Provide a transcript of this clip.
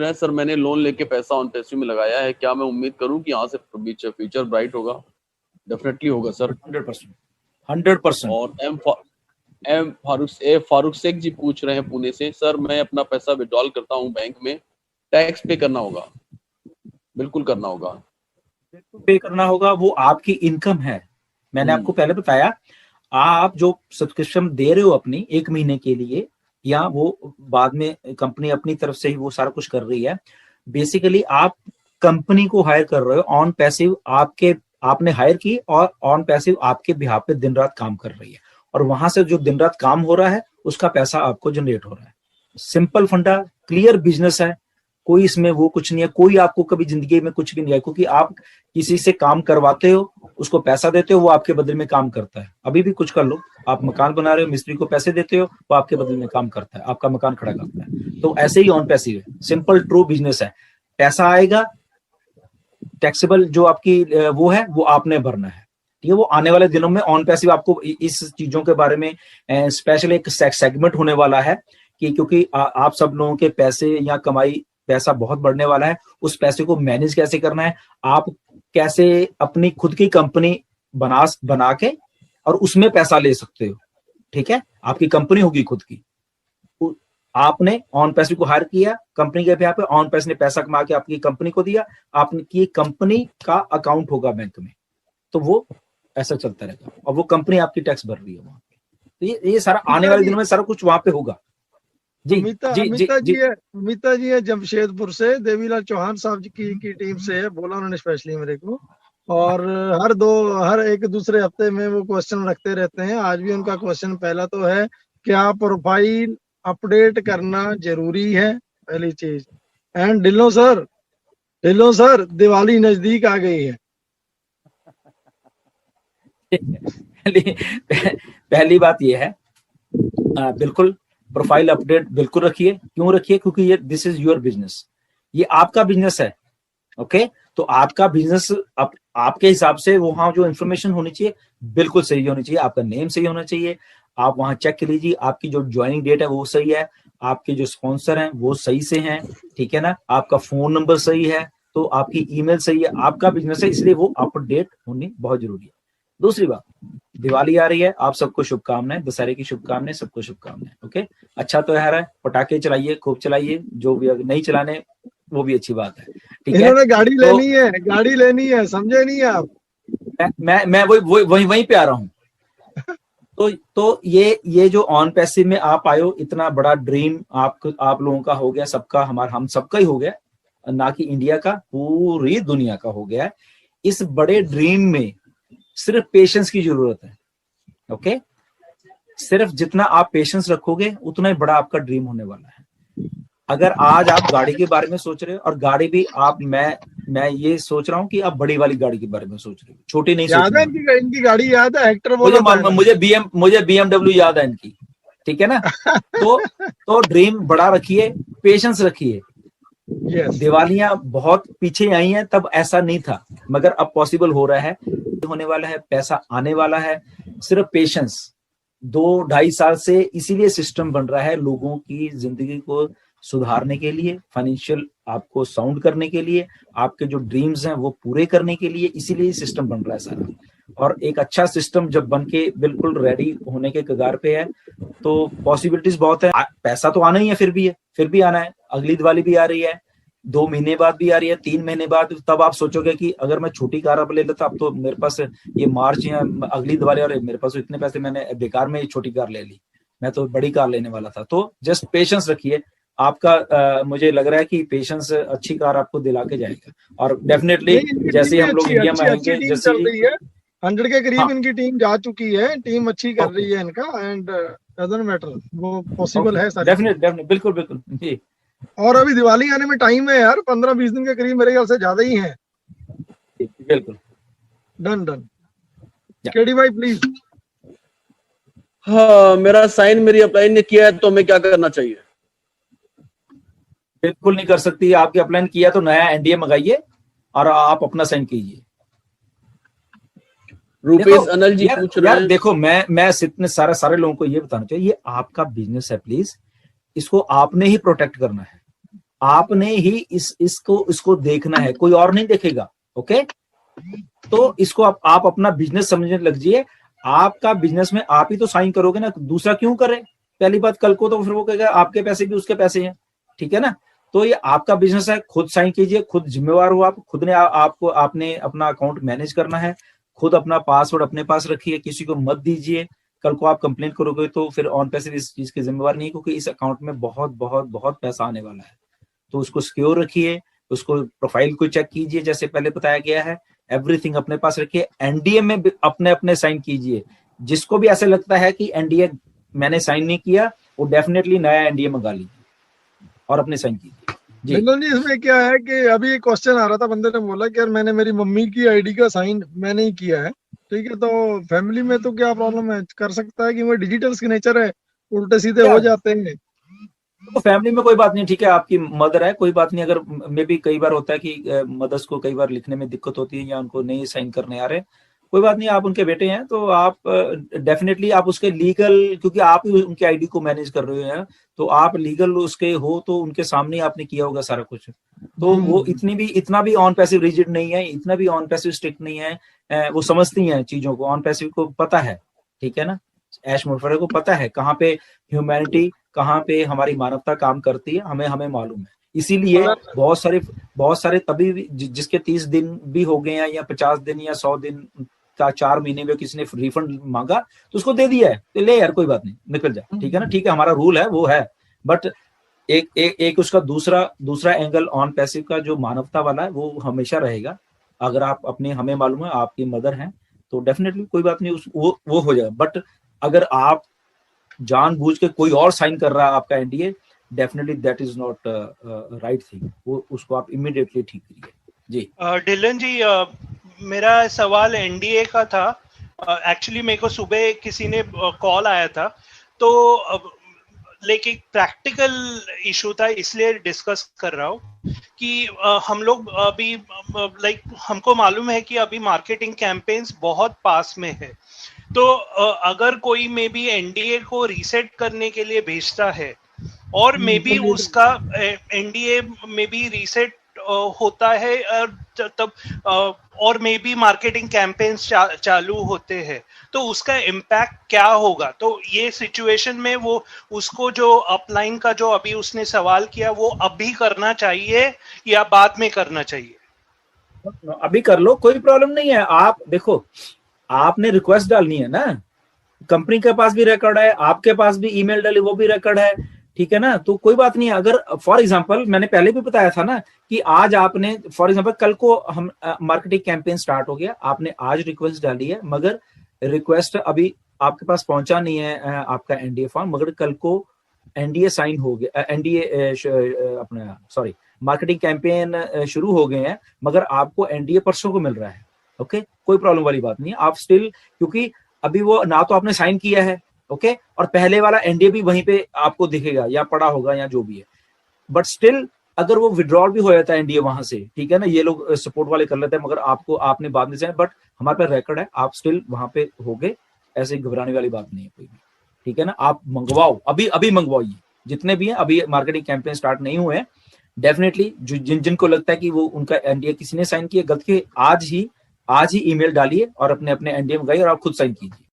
रहे हैं सर मैंने लोन लेके पैसा ऑन पैसिव में लगाया है, क्या मैं उम्मीद करूं कि यहाँ से फ्यूचर ब्राइट होगा? डेफिनेटली होगा सर, 100%। और फारूक शेख जी पूछ रहे हैं पुणे से, सर मैं अपना पैसा विड्रॉल करता हूँ बैंक में, टैक्स पे करना होगा? बिल्कुल करना होगा, पे करना होगा, वो आपकी इनकम है। मैंने आपको पहले बताया, आप जो सब्सक्रिप्शन दे रहे हो अपनी 1 महीने के लिए, या वो बाद में कंपनी अपनी तरफ से ही वो सारा कुछ कर रही है, बेसिकली आप कंपनी को हायर कर रहे हो ऑन पैसिव, आपने हायर की और ऑन पैसिव आपके बिहाफ पे दिन रात काम कर रही है, और वहां से जो दिन रात काम हो रहा है उसका पैसा आपको जनरेट हो रहा है। सिंपल फंडा, क्लियर बिजनेस है, कोई इसमें वो कुछ नहीं है, कोई आपको कभी जिंदगी में कुछ भी नहीं है, क्योंकि आप किसी से काम करवाते हो, उसको पैसा देते हो, वो आपके बदले में काम करता है। अभी भी कुछ कर लो, आप मकान बना रहे हो, मिस्त्री को पैसे देते हो, वो आपके बदले में काम करता है, आपका मकान खड़ा करता है। तो ऐसे ही ऑन पैसिव है, सिंपल ट्रू बिजनेस है। पैसा आएगा, टैक्सेबल जो आपकी वो है वो आपने भरना है। ये वो आने वाले दिनों में ऑन पैसिव आपको इस चीजों के बारे में स्पेशल एक सेगमेंट होने वाला है, कि क्योंकि आप सब लोगों के पैसे या कमाई, पैसा बहुत बढ़ने वाला है, उस पैसे को मैनेज कैसे करना है, आप कैसे अपनी खुद की कंपनी बना के और उसमें पैसा ले सकते हो। ठीक है, आपकी कंपनी होगी खुद की, आपने ऑन पैसिव को हायर किया, कंपनी के यहाँ पे ऑन पैसिव ने पैसा कमा के आपकी कंपनी को दिया, आपने की कंपनी का अकाउंट होगा बैंक में, तो वो ऐसा चलता रहेगा, और वो कंपनी आपकी टैक्स भर रही है वहां पे। तो ये सारा आने वाले दिनों में सारा कुछ वहां पे होगा। अमिता जी है जमशेदपुर से, देवीलाल चौहान साहब की टीम से है, बोला उन्होंने स्पेशली मेरे को, और हर एक दूसरे हफ्ते में वो क्वेश्चन रखते रहते हैं। आज भी उनका क्वेश्चन पहला तो है, क्या प्रोफाइल अपडेट करना जरूरी है, पहली चीज। एंड ढिल्लो सर दिवाली नजदीक आ गई है। पहली बात यह है, बिल्कुल प्रोफाइल अपडेट बिल्कुल रखिए। क्यों रखिए? क्योंकि ये दिस इज योर बिजनेस, ये आपका बिजनेस है। ओके, तो आपका बिजनेस आपके हिसाब से वहां जो इन्फॉर्मेशन होनी चाहिए बिल्कुल सही होनी चाहिए, आपका नेम सही होना चाहिए, आप वहां चेक कर लीजिए, आपकी जो ज्वाइनिंग डेट है वो सही है, आपके जो स्पॉन्सर हैं वो सही से हैं, ठीक है ना, आपका फोन नंबर सही है, तो आपकी ईमेल सही है, आपका बिजनेस है, इसलिए वो अपडेट होनी बहुत जरूरी है। दूसरी बात, दिवाली आ रही है, आप सबको शुभकामनाएं, दशहरे की शुभकामनाएं, सबको शुभकामनाएं। ओके, अच्छा त्योहार है, पटाखे चलाइए, खूब चलाइए, जो भी अगर नहीं चलाने वो भी अच्छी बात है। ठीक है, इन्होंने गाड़ी लेनी है, समझे नहीं आप? मैं वहीं पे आ रहा हूँ। तो ये जो ऑन पैसिव में आप आए हो, इतना बड़ा ड्रीम आप लोगों का हो गया, सबका, हम सबका ही हो गया, ना कि इंडिया का, पूरी दुनिया का हो गया है। इस बड़े ड्रीम में सिर्फ पेशेंस की जरूरत है। ओके, सिर्फ जितना आप पेशेंस रखोगे उतना ही बड़ा आपका ड्रीम होने वाला है। अगर आज आप गाड़ी के बारे में सोच रहे हो, और गाड़ी भी मैं ये सोच रहा हूँ कि आप बड़ी वाली गाड़ी के बारे में सोच रहे हो, छोटी नहीं सोच रहे। इनकी गाड़ी याद है, हेक्टर मुझे BMW याद है इनकी, ठीक है ना। तो ड्रीम बड़ा रखिए, पेशेंस रखिए। दिवालियां बहुत पीछे आई हैं, तब ऐसा नहीं था, मगर अब पॉसिबल हो रहा है, होने वाला है, पैसा आने वाला है, सिर्फ पेशेंस। 2-2.5 साल से इसीलिए सिस्टम बन रहा है, लोगों की जिंदगी को सुधारने के लिए, फाइनेंशियल आपको साउंड करने के लिए, आपके जो ड्रीम्स हैं वो पूरे करने के लिए, इसीलिए सिस्टम बन रहा है सारा। और एक अच्छा सिस्टम जब बन के बिल्कुल रेडी होने के कगार पे है, तो पॉसिबिलिटीज बहुत है। पैसा तो आना ही है, फिर भी आना है। अगली दिवाली भी आ रही है, 2 महीने बाद भी आ रही है, 3 महीने बाद। तब आप सोचोगे कि अगर मैं छोटी कार अब ले लेता, अब तो मेरे पास ये मार्च या अगली दिवाली, और मेरे पास तो इतने पैसे, मैंने बेकार में छोटी कार ले ली, मैं तो बड़ी कार लेने वाला था। तो जस्ट पेशेंस रखिए, आपका मुझे लग रहा है कि पेशेंस अच्छी कार आपको दिला के जाएगा। और डेफिनेटली जैसे हम लोग इंडिया में आएंगे, जैसे 100 के करीब इनकी टीम जा चुकी है, टीम अच्छी कर रही है इनका, एंड डजंट मैटर, वो पॉसिबल है सारी। डेफिनेटली, बिल्कुल जी। और अभी दिवाली आने में टाइम है यार, 15-20 दिन के करीब मेरे ख्याल से ज्यादा ही है। बिल्कुल, डन केडी भाई प्लीज। हाँ, मेरा साइन मेरी अपलाइन ने किया है, तो मैं क्या करना चाहिए? बिल्कुल नहीं कर सकती। आपके अपलाइन किया तो नया एनडीए मंगाइए और आप अपना साइन कीजिए। रूपेश अनिल जी पूछ रहे हैं। देखो, मैं इतने सारे लोगों को ये बताना चाहिए, ये आपका बिजनेस है, प्लीज इसको आपने ही प्रोटेक्ट करना है। आपने ही इसको देखना है, कोई और नहीं देखेगा। ओके, तो इसको आप अपना बिजनेस समझने लग जाइए। आपका बिजनेस में आप ही तो साइन करोगे ना, दूसरा क्यों करे? पहली बात, कल को तो फिर वो कहेगा आपके पैसे भी उसके पैसे हैं, ठीक है ना। तो ये आपका बिजनेस है, खुद साइन कीजिए, खुद जिम्मेवार हो आप, खुद ने आपने अपना अकाउंट मैनेज करना है, खुद अपना पासवर्ड अपने पास रखिए, किसी को मत दीजिए। कल को आप कंप्लेंट करोगे तो फिर ऑन पैसे इस चीज की जिम्मेवार नहीं, क्योंकि इस अकाउंट में बहुत बहुत बहुत पैसा आने वाला है। तो उसको सिक्योर रखिए, उसको प्रोफाइल को चेक कीजिए जैसे पहले बताया गया है, एवरीथिंग अपने पास रखिए। एनडीए में अपने अपने साइन कीजिए। जिसको भी ऐसे लगता है कि एनडीए मैंने साइन नहीं किया, वो डेफिनेटली नया एनडीए मंगा लीजिए और अपने साइन कीजिए। जी, इसमें क्या है कि अभी एक क्वेश्चन आ रहा था, बंदे ने बोला कि यार मैंने मेरी मम्मी की आईडी का साइन मैंने ही किया है, ठीक है, तो फैमिली में तो क्या प्रॉब्लम है? कर सकता है कि वो डिजिटल सिग्नेचर है, उल्टे सीधे हो जाते हैं। तो फैमिली में कोई बात नहीं, ठीक है, आपकी मदर है, कोई बात नहीं। अगर मे भी कई बार होता है कि मदर्स को कई बार लिखने में दिक्कत होती है या उनको नहीं साइन करने आ रहे, कोई बात नहीं, आप उनके बेटे हैं तो आप डेफिनेटली आप उसके लीगल, क्योंकि आप ही उनके आईडी को मैनेज कर रहे हैं, तो आप लीगल उसके हो, तो उनके सामने आपने किया होगा सारा कुछ। तो वो इतना भी ऑन पैसिव रिजिड नहीं है, इतना भी ऑन पैसिव स्ट्रिक्ट नहीं है। वो समझती हैं चीजों को, ऑन पैसिव को पता है, ठीक है ना। ऐश मुशर्रफ को पता है कहाँ पे ह्यूमैनिटी, कहाँ पे हमारी मानवता काम करती है, हमें मालूम है। इसीलिए बहुत सारे तभी जिसके 30 दिन भी हो गए हैं या 50 दिन या 100 दिन का 4 महीने में किसी ने रिफंड मांगा तो उसको दे दिया है, तो ले यार कोई बात नहीं, निकल जाए, ठीक है ना, ठीक है, हमारा रूल है वो है। बट एक उसका दूसरा एंगल ऑन पैसिव का जो मानवता वाला है वो हमेशा रहेगा। अगर आप अपने, हमें मालूम है आपकी मदर हैं, तो डेफिनेटली कोई बात नहीं, वो हो जाएगा। बट अगर आप जानबूझ के कोई और साइन कर रहा है आपका NDA, definitely that is not right thing, वो उसको आप इमीडिएटली ठीक करिए। जी डिलन जी, मेरा सवाल एनडीए का था। एक्चुअली मेरे को सुबह किसी ने कॉल आया था, तो लेकिन प्रैक्टिकल इशू था, इसलिए डिस्कस कर रहा हूँ कि हम लोग अभी हमको मालूम है कि अभी मार्केटिंग कैंपेन्स बहुत पास में है, तो अगर कोई मे बी एनडीए को रीसेट करने के लिए भेजता है और मे बी उसका एनडीए मे बी रीसेट होता है तब और मे बी मार्केटिंग कैंपेन्स चालू होते हैं, तो उसका इम्पैक्ट क्या होगा? तो ये सिचुएशन में वो उसको जो अपलाइन का जो अभी उसने सवाल किया, वो अभी करना चाहिए या बाद में करना चाहिए? अभी कर लो, कोई प्रॉब्लम नहीं है। आप देखो, आपने रिक्वेस्ट डालनी है ना, कंपनी के पास भी रिकॉर्ड है, आपके पास भी ईमेल डाली वो भी रिकॉर्ड है, ठीक है ना, तो कोई बात नहीं है। अगर फॉर एग्जांपल मैंने पहले भी बताया था ना कि आज आपने फॉर एग्जांपल कल को हम मार्केटिंग कैंपेन स्टार्ट हो गया, आपने आज रिक्वेस्ट डाली है, मगर रिक्वेस्ट अभी आपके पास पहुंचा नहीं है आपका एनडीए फॉर्म, मगर कल को एनडीए साइन हो गया, एनडीए अपना सॉरी मार्केटिंग कैंपेन शुरू हो गए हैं, मगर आपको एनडीए परसों को मिल रहा है, ओके, कोई प्रॉब्लम वाली बात नहीं है। आप स्टिल, क्योंकि अभी वो ना तो आपने साइन किया है, ओके, और पहले वाला एनडीए भी वहीं पे आपको दिखेगा या पड़ा होगा या जो भी है, बट स्टिल अगर वो विड्रॉल भी हो जाता है एनडीए वहां से, ठीक है ना, ये लोग सपोर्ट वाले कर लेते हैं, मगर आपने बाद में से, बट हमारे पास रिकॉर्ड है, आप स्टिल वहां पे हो गए, ऐसे घबराने वाली बात नहीं है कोई भी, ठीक है ना। आप मंगवाओ, अभी मंगवाइए, जितने भी हैं, अभी मार्केटिंग कैंपेन स्टार्ट नहीं हुए हैं, डेफिनेटली जिनको लगता है कि वो उनका एनडीए किसी ने साइन किया गलत के, आज ही ईमेल डालिए और अपने एनडीए मंगाइए और आप खुद साइन कीजिए।